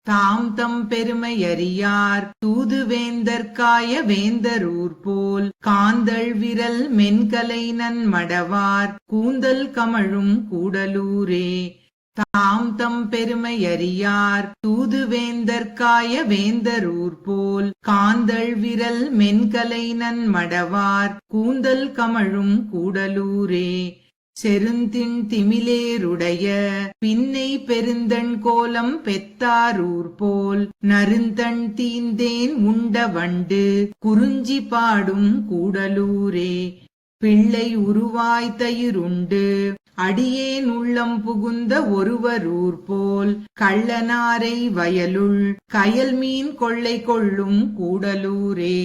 தாம் தம் பெருமையறியார் தூதுவேந்தற்காய வேந்தரூர் போல் காந்தள் விரல் மென்கலை நன்மடவார் கூந்தல் கமழும் கூடலூரே. தாம் தம் பெருமையறியார் தூதுவேந்தற்காய வேந்தரூர் போல் காந்தள் விரல் மென்கலை நன்மடவார் கூந்தல் கமழும் கூடலூரே. செருந்தின் திமிலேருடைய பின்னை பெருந்தண் கோலம் பெத்தாரூர் போல் நருந்தண் தீந்தேன் உண்ட வண்டு குறிஞ்சி பாடும் கூடலூரே. பிள்ளை உருவாய் தயிருண்டு அடியேன் உள்ளம் புகுந்த ஒருவரூர் போல் கள்ளனாரை வயலுள் கயல் மீன் கொள்ளை கொள்ளும் கூடலூரே.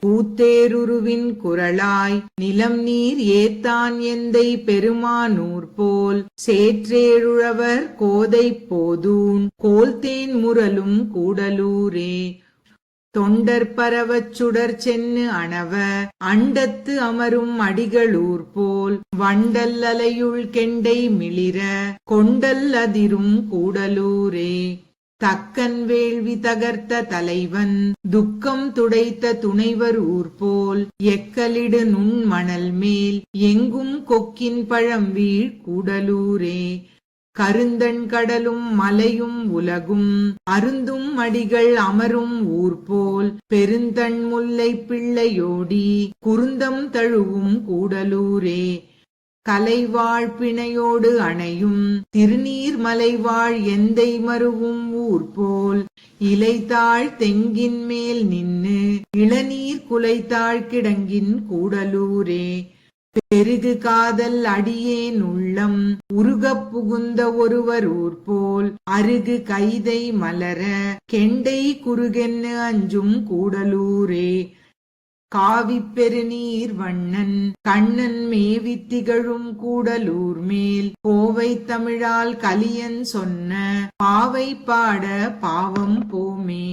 கூத்தேருருவின் குரலாய் நிலம் நீர் ஏத்தான் எந்தை பெருமானூர் போல் சேற்றேழுழவர் கோதை போதூன் கோல்தேன் முரலும் கூடலூரே. தொண்டர் பரவச் சுடர் சென்னு அணவ அண்டத்து அமரும் அடிகளூர் போல் வண்டல் அலையுள் கெண்டை மிளிர கொண்டல் அதிரும் கூடலூரே. தக்கன் வேள்வி தகர்த்த தலைவன் துக்கம் துடைத்த துணைவர் ஊர் போல் எக்கலிடு நுண்மணல் மேல் எங்கும் கொக்கின் பழம்வீழ் கூடலூரே. கருந்தண் கடலும் மலையும் உலகும் அருந்தும் அடிகள் அமரும் ஊர் போல் பெருந்தண் முல்லை பிள்ளையோடி குருந்தம் தழுவும் கூடலூரே. கலைவாழ் பிணையோடு அணையும் திருநீர் மலைவாழ் எந்தை மருவும் ஊர் போல் இலைத்தாழ் தெங்கின் மேல் நின்னு இளநீர் குலைத்தாழ் கிடங்கின் கூடலூரே. பெருகு காதல் அடியேன் உள்ளம் உருகப் புகுந்த ஒருவர் ஊர் போல் அருகு கைதை மலர கெண்டை குறுகென்னு அஞ்சும் கூடலூரே. காவிப் பெருநீர் வண்ணன் கண்ணன் மேவித் திகழும் கூடலூர் மேல் கோவை தமிழால் கலியன் சொன்ன பாவை பாட பாவம் போமே.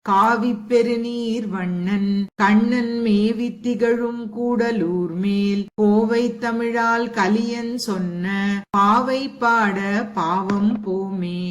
காவிப் பெருநீர் வண்ணன் கண்ணன் மேவித் திகழும் கூடலூர் மேல் கோவை தமிழால் கலியன் சொன்ன பாவை பாட பாவம் போமே.